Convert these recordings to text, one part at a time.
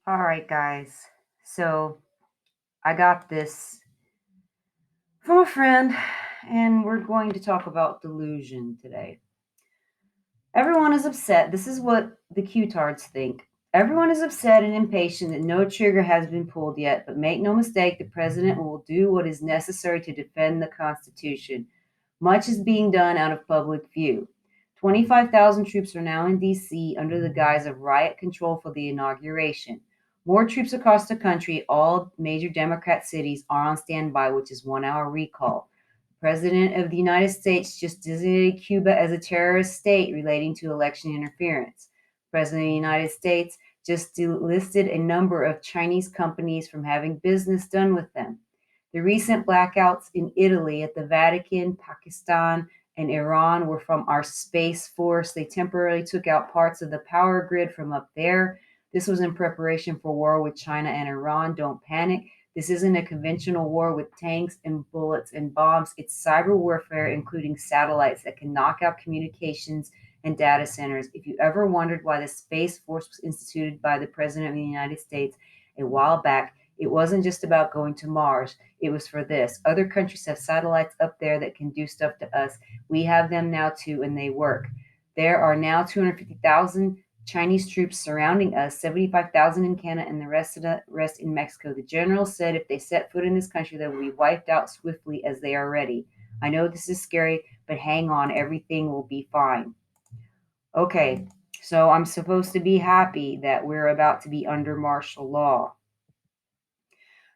All right, guys. So I got this from a friend, and we're going to talk about delusion today. Everyone is upset. This is what the Q-tards think. Everyone is upset and impatient that no trigger has been pulled yet, but make no mistake, the president will do what is necessary to defend the Constitution. Much is being done out of public view. 25,000 troops are now in D.C. under the guise of riot control for the inauguration. More troops across the country, all major Democrat cities, are on standby, which is 1 hour recall. President of the United States just designated Cuba as a terrorist state relating to election interference. President of the United States just delisted a number of Chinese companies from having business done with them. The recent blackouts in Italy, at the Vatican, Pakistan, and Iran were from our Space Force. They temporarily took out parts of the power grid from up there. This was in preparation for war with China and Iran. Don't panic. This isn't a conventional war with tanks and bullets and bombs. It's cyber warfare, including satellites that can knock out communications and data centers. If you ever wondered why the Space Force was instituted by the President of the United States a while back, it wasn't just about going to Mars. It was for this. Other countries have satellites up there that can do stuff to us. We have them now too, and they work. There are now 250,000 Chinese troops surrounding us, 75,000 in Canada, and the rest in Mexico. The general said if they set foot in this country, they will be wiped out swiftly as they are ready. I know this is scary, but hang on, everything will be fine. Okay, so I'm supposed to be happy that we're about to be under martial law.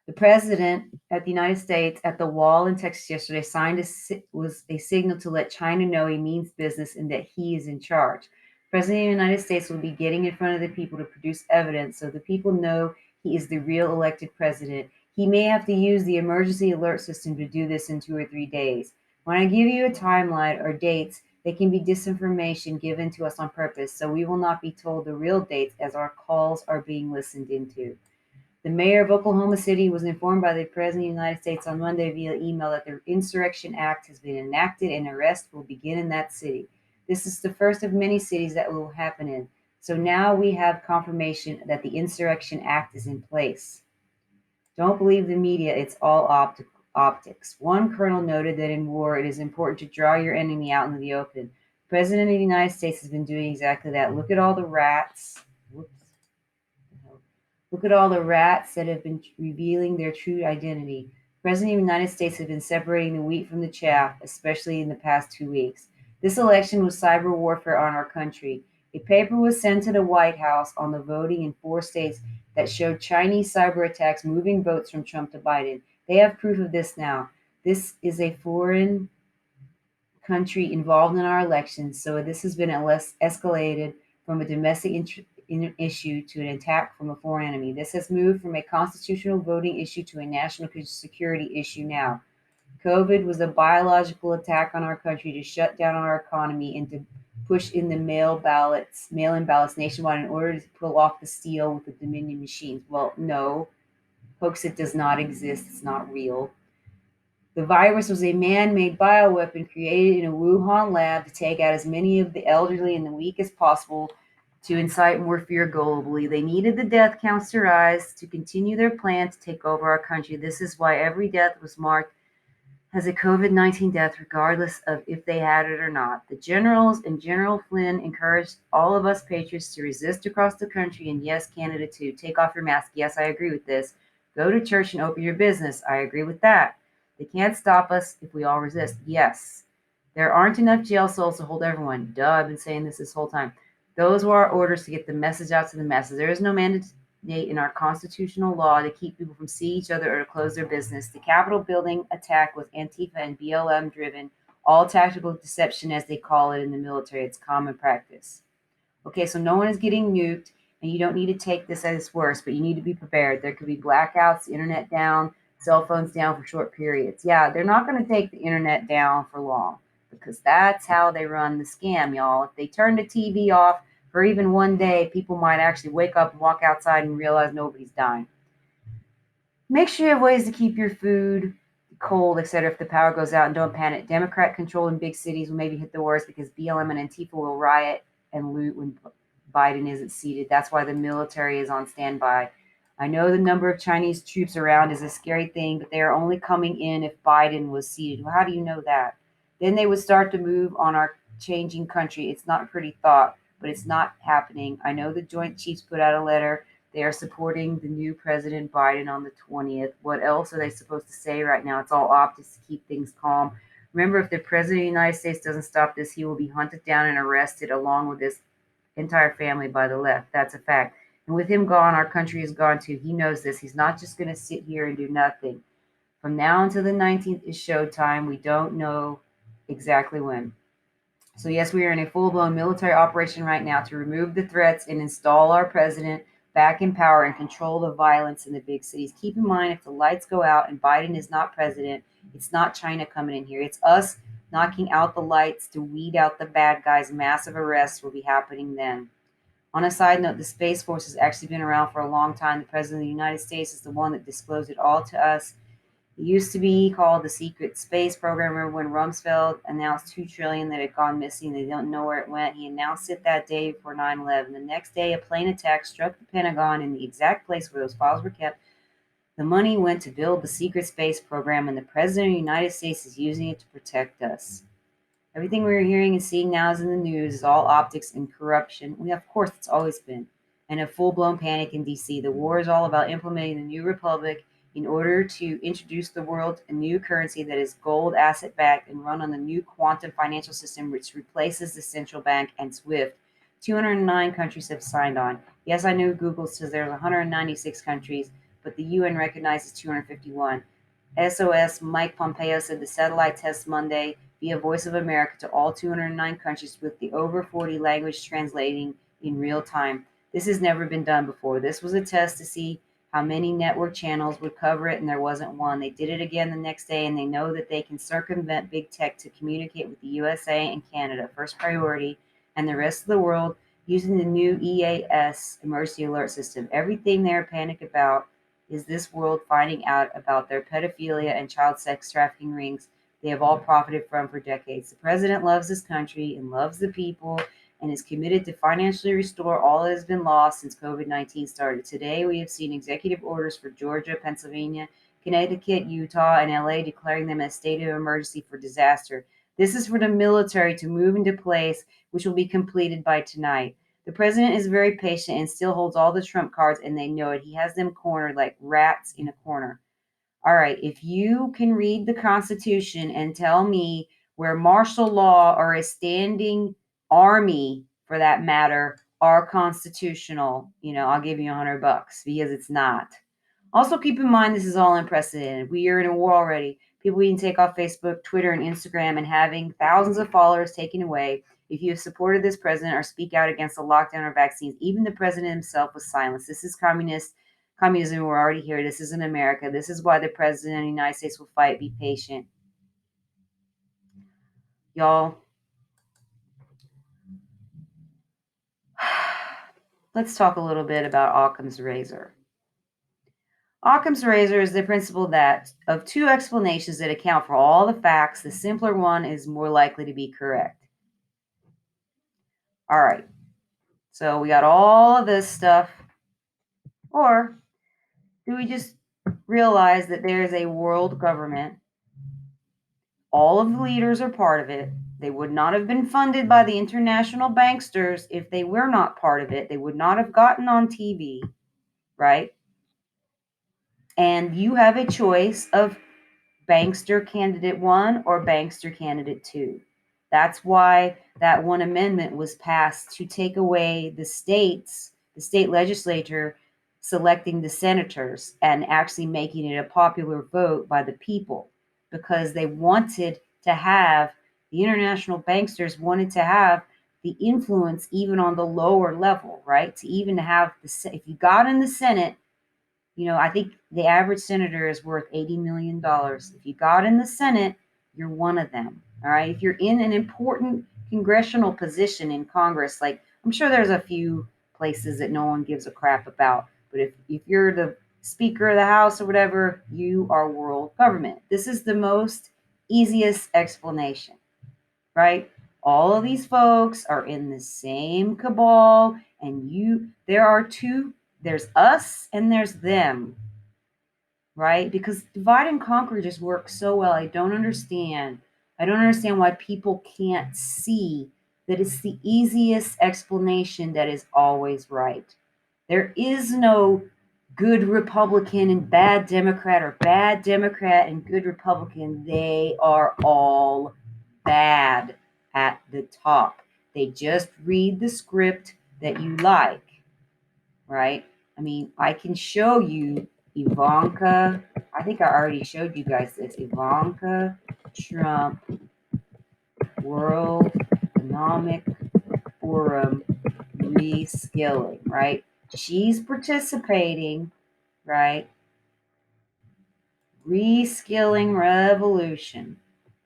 The president at the United States at the wall in Texas yesterday signed was a signal to let China know he means business and that he is in charge. The president of the United States will be getting in front of the people to produce evidence so the people know he is the real elected president. He may have to use the emergency alert system to do this in 2 or 3 days. When I give you a timeline or dates, they can be disinformation given to us on purpose, so we will not be told the real dates as our calls are being listened into. The mayor of Oklahoma City was informed by the President of the United States on Monday via email that the Insurrection Act has been enacted and arrests will begin in that city. This is the first of many cities that will happen in. So now we have confirmation that the Insurrection Act is in place. Don't believe the media, it's all optics. One colonel noted that in war it is important to draw your enemy out into the open. The President of the United States has been doing exactly that. Look at all the rats. Whoops. Look at all the rats that have been revealing their true identity. The President of the United States has been separating the wheat from the chaff, especially in the past 2 weeks. This election was cyber warfare on our country. A paper was sent to the White House on the voting in 4 states that showed Chinese cyber attacks moving votes from Trump to Biden. They have proof of this now. This is a foreign country involved in our elections, so this has been less escalated from a domestic issue to an attack from a foreign enemy. This has moved from a constitutional voting issue to a national security issue now. COVID was a biological attack on our country to shut down our economy and to push in the mail-in ballots nationwide in order to pull off the steal with the Dominion machines. Well, no, folks, it does not exist. It's not real. The virus was a man made bioweapon created in a Wuhan lab to take out as many of the elderly and the weak as possible to incite more fear globally. They needed the death counts to rise to continue their plan to take over our country. This is why every death was marked as a COVID 19 death, regardless of if they had it or not. The generals and General Flynn encouraged all of us patriots to resist across the country, and yes, Canada too. Take off your mask. Yes, I agree with this. Go to church and open your business. I agree with that. They can't stop us if we all resist. Yes. There aren't enough jail cells to hold everyone. Duh, I've been saying this whole time. Those were our orders to get the message out to the masses. There is no mandate in our constitutional law to keep people from seeing each other or to close their business. The Capitol building attack was Antifa and BLM driven, all tactical deception, as they call it in the military. It's common practice. Okay, so no one is getting nuked, and you don't need to take this as worse, but you need to be prepared. There could be blackouts, internet down, cell phones down for short periods. Yeah, they're not going to take the internet down for long because that's how they run the scam, y'all. If they turn the TV off for even one day, people might actually wake up and walk outside and realize nobody's dying. Make sure you have ways to keep your food cold, etc. if the power goes out, and don't panic. Democrat control in big cities will maybe hit the worst because BLM and Antifa will riot and loot when Biden isn't seated. That's why the military is on standby. I know the number of Chinese troops around is a scary thing, but they are only coming in if Biden was seated. Well, how do you know that? Then they would start to move on our changing country. It's not a pretty thought, but it's not happening. I know the Joint Chiefs put out a letter. They are supporting the new President Biden on the 20th. What else are they supposed to say right now? It's all optics to keep things calm. Remember, if the President of the United States doesn't stop this, he will be hunted down and arrested along with his entire family by the left. That's a fact. And with him gone, our country is gone too. He knows this. He's not just going to sit here and do nothing. From now until the 19th is showtime. We don't know exactly when. So, yes, we are in a full blown military operation right now to remove the threats and install our president back in power and control the violence in the big cities. Keep in mind, if the lights go out and Biden is not president, it's not China coming in here. It's us knocking out the lights to weed out the bad guys. Massive arrests will be happening then. On a side note, the Space Force has actually been around for a long time. The President of the United States is the one that disclosed it all to us. It used to be called the Secret Space Program. Remember when Rumsfeld announced $2 trillion that had gone missing? They don't know where it went. He announced it that day before 9/11. The next day, a plane attack struck the Pentagon in the exact place where those files were kept. The money went to build the secret space program, and the President of the United States is using it to protect us. Everything we're hearing and seeing now is in the news is all optics and corruption. Well, of course, it's always been. And a full blown panic in DC. The war is all about implementing the new republic in order to introduce the world a new currency that is gold asset backed and run on the new quantum financial system, which replaces the central bank and SWIFT. 209 countries have signed on. Yes, I know Google says there's 196 countries, but the UN recognizes 251. SOS Mike Pompeo said the satellite test Monday via Voice of America to all 209 countries with the over 40 language translating in real time. This has never been done before. This was a test to see how many network channels would cover it, and there wasn't one. They did it again the next day, and they know that they can circumvent big tech to communicate with the USA and Canada, first priority, and the rest of the world using the new EAS emergency alert system. Everything they're panicked about is this world finding out about their pedophilia and child sex trafficking rings they have all profited from for decades. The president loves this country and loves the people and is committed to financially restore all that has been lost since COVID-19 started. Today, we have seen executive orders for Georgia, Pennsylvania, Connecticut, Utah, and LA declaring them a state of emergency for disaster. This is for the military to move into place, which will be completed by tonight. The president is very patient and still holds all the trump cards, and they know it. He has them cornered like rats in a corner. All right, if you can read the Constitution and tell me where martial law or a standing army, for that matter, are constitutional, I'll give you $100 because it's not. Also, keep in mind this is all unprecedented. We are in a war already. People being taken off Facebook, Twitter, and Instagram and having thousands of followers taken away. If you have supported this president or speak out against the lockdown or vaccines, even the president himself was silenced. This is communism. We're already here. This isn't America. This is why the president of the United States will fight. Be patient. Y'all, let's talk a little bit about Occam's razor. Occam's razor is the principle that of two explanations that account for all the facts, the simpler one is more likely to be correct. All right. So we got all of this stuff. Or do we just realize that there is a world government? All of the leaders are part of it. They would not have been funded by the international banksters if they were not part of it. They would not have gotten on TV, right? And you have a choice of bankster candidate 1 or bankster candidate 2. That's why that one amendment was passed to take away the state legislature selecting the senators and actually making it a popular vote by the people, because they wanted to have the international banksters wanted to have the influence even on the lower level, right? To even have if you got in the Senate, I think the average senator is worth $80 million. If you got in the Senate, you're one of them. All right. If you're in an important congressional position in Congress, like I'm sure there's a few places that no one gives a crap about, but if you're the Speaker of the House or whatever, you are world government. This is the most easiest explanation, right? All of these folks are in the same cabal, and there's us and there's them, right? Because divide and conquer just works so well. I don't understand. I don't understand why people can't see that it's the easiest explanation that is always right. There is no good Republican and bad Democrat, or bad Democrat and good Republican. They are all bad at the top. They just read the script that you like, right? I mean, I can show you Ivanka. I think I already showed you guys this. Ivanka Trump World Economic Forum reskilling, right? She's participating, right? Reskilling revolution.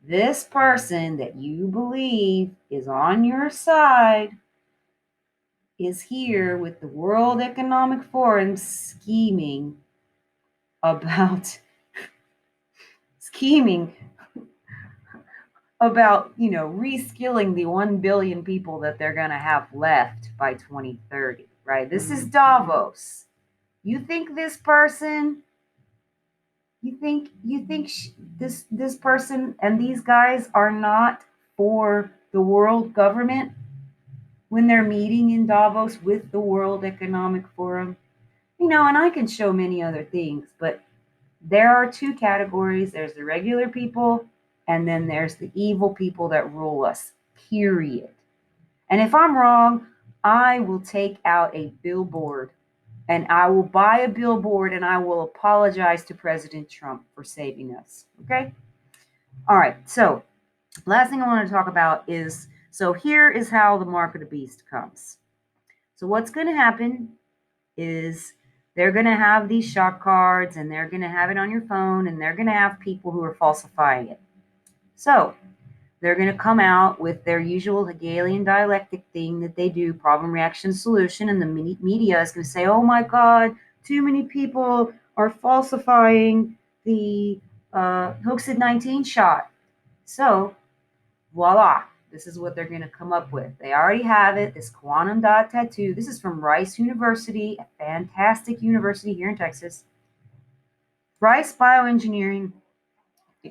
This person that you believe is on your side is here with the World Economic Forum about scheming about, reskilling the 1 billion people that they're going to have left by 2030, right? This is Davos. You think this person, this person and these guys are not for the world government when they're meeting in Davos with the World Economic Forum? And I can show many other things, but there are two categories. There's the regular people, and then there's the evil people that rule us, period. And if I'm wrong, I will take out a billboard, and I will buy a billboard, and I will apologize to President Trump for saving us. Okay? All right. So, last thing I want to talk about is, so here is how the mark of the beast comes. So what's going to happen is they're going to have these shock cards, and they're going to have it on your phone, and they're going to have people who are falsifying it. So they're going to come out with their usual Hegelian dialectic thing that they do, problem, reaction, solution, and the media is going to say, oh my God, too many people are falsifying the Hoaxed 19 shot. So voila, this is what they're going to come up with. They already have it, this quantum dot tattoo. This is from Rice University, a fantastic university here in Texas. Rice Bioengineering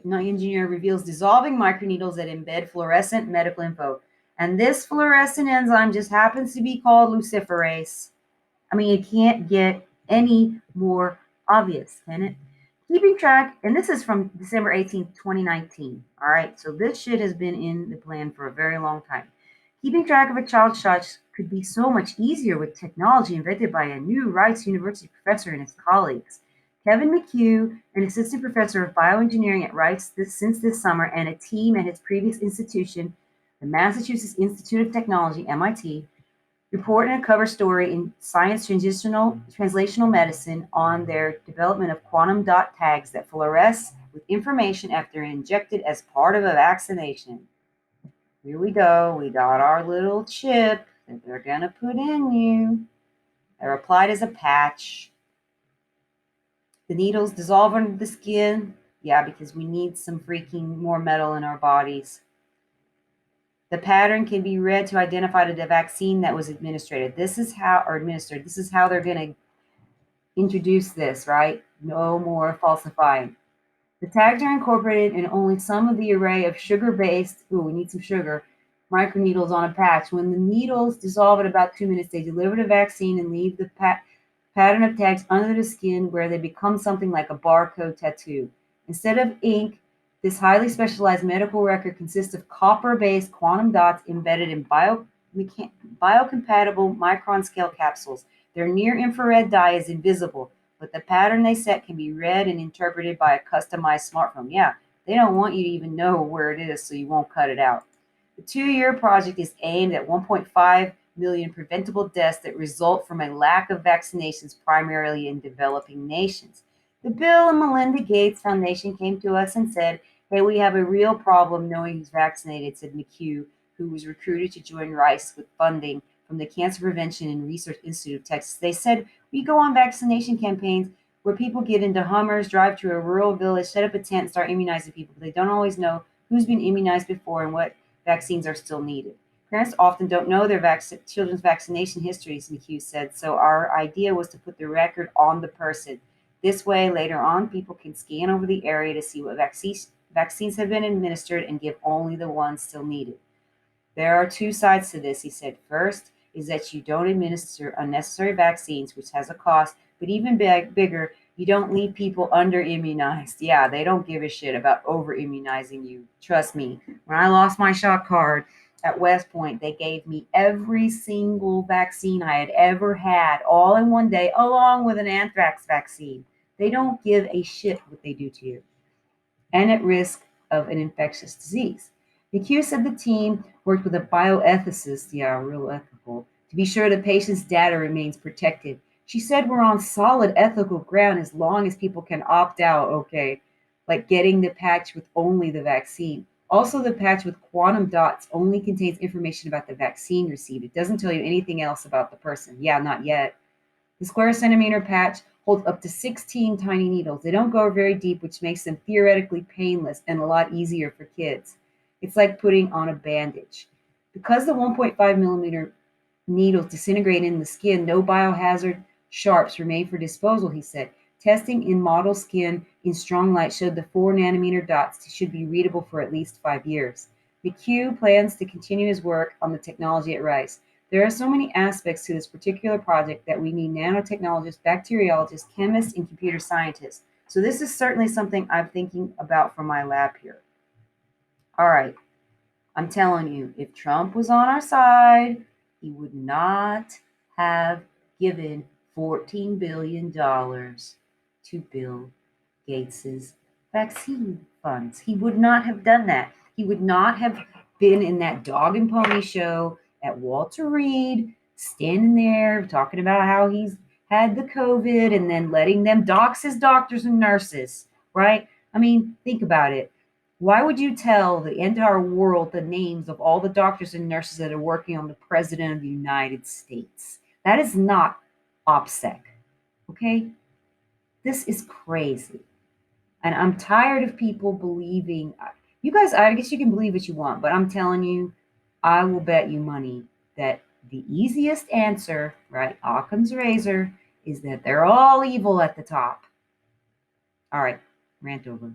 engineer reveals dissolving microneedles that embed fluorescent medical info. And this fluorescent enzyme just happens to be called luciferase. I mean, it can't get any more obvious, can it? Keeping track, and this is from December 18th, 2019. All right, so this shit has been in the plan for a very long time. Keeping track of a child's shots could be so much easier with technology invented by a new Rice University professor and his colleagues. Kevin McHugh, an assistant professor of bioengineering at Rice since this summer, and a team at his previous institution, the Massachusetts Institute of Technology, MIT, report in a cover story in Science Translational Medicine on their development of quantum dot tags that fluoresce with information after injected as part of a vaccination. Here we go. We got our little chip that they're going to put in you. They're applied as a patch. The needles dissolve under the skin. Yeah, because we need some freaking more metal in our bodies. The pattern can be read to identify the vaccine that was administered. This is how they're going to introduce this, right? No more falsifying. The tags are incorporated in only some of the array of sugar-based, we need some sugar, microneedles on a patch. When the needles dissolve in about 2 minutes, they deliver the vaccine and leave the pattern of tags under the skin where they become something like a barcode tattoo. Instead of ink, this highly specialized medical record consists of copper-based quantum dots embedded in biocompatible micron-scale capsules. Their near-infrared dye is invisible, but the pattern they set can be read and interpreted by a customized smartphone. Yeah, they don't want you to even know where it is, so you won't cut it out. The 2-year project is aimed at 1.5 million preventable deaths that result from a lack of vaccinations, primarily in developing nations. The Bill and Melinda Gates Foundation came to us and said, hey, we have a real problem knowing who's vaccinated, said McHugh, who was recruited to join Rice with funding from the Cancer Prevention and Research Institute of Texas. They said, we go on vaccination campaigns where people get into Hummers, drive to a rural village, set up a tent, and start immunizing people. But they don't always know who's been immunized before and what vaccines are still needed. Parents often don't know their children's vaccination histories, McHugh said, so our idea was to put the record on the person. This way, later on, people can scan over the area to see what vaccines have been administered and give only the ones still needed. There are two sides to this, he said. First is that you don't administer unnecessary vaccines, which has a cost, but even bigger, you don't leave people under immunized. Yeah, they don't give a shit about over immunizing you. Trust me. When I lost my shot card at West Point, they gave me every single vaccine I had ever had all in one day, along with an anthrax vaccine. They don't give a shit what they do to you and at risk of an infectious disease. McHugh said the team worked with a bioethicist, yeah, real ethical, to be sure the patient's data remains protected. She said we're on solid ethical ground as long as people can opt out, okay, like getting the patch with only the vaccine. Also, the patch with quantum dots only contains information about the vaccine received. It doesn't tell you anything else about the person. Yeah, not yet. The square centimeter patch holds up to 16 tiny needles. They don't go very deep, which makes them theoretically painless and a lot easier for kids. It's like putting on a bandage. Because the 1.5 millimeter needles disintegrate in the skin, no biohazard sharps remain for disposal, he said. Testing in model skin in strong light showed the 4 nanometer dots should be readable for at least 5 years. McHugh plans to continue his work on the technology at Rice. There are so many aspects to this particular project that we need nanotechnologists, bacteriologists, chemists, and computer scientists. So this is certainly something I'm thinking about for my lab here. All right, I'm telling you, if Trump was on our side, he would not have given $14 billion to Bill Gates's vaccine funds. He would not have done that. He would not have been in that dog and pony show at Walter Reed, standing there talking about how he's had the COVID and then letting them dox his doctors and nurses, right? I mean, think about it. Why would you tell the entire world the names of all the doctors and nurses that are working on the President of the United States? That is not OPSEC, okay? This is crazy. And I'm tired of people believing. You guys, I guess you can believe what you want, but I'm telling you, I will bet you money that the easiest answer, right, Occam's razor, is that they're all evil at the top. All right, rant over.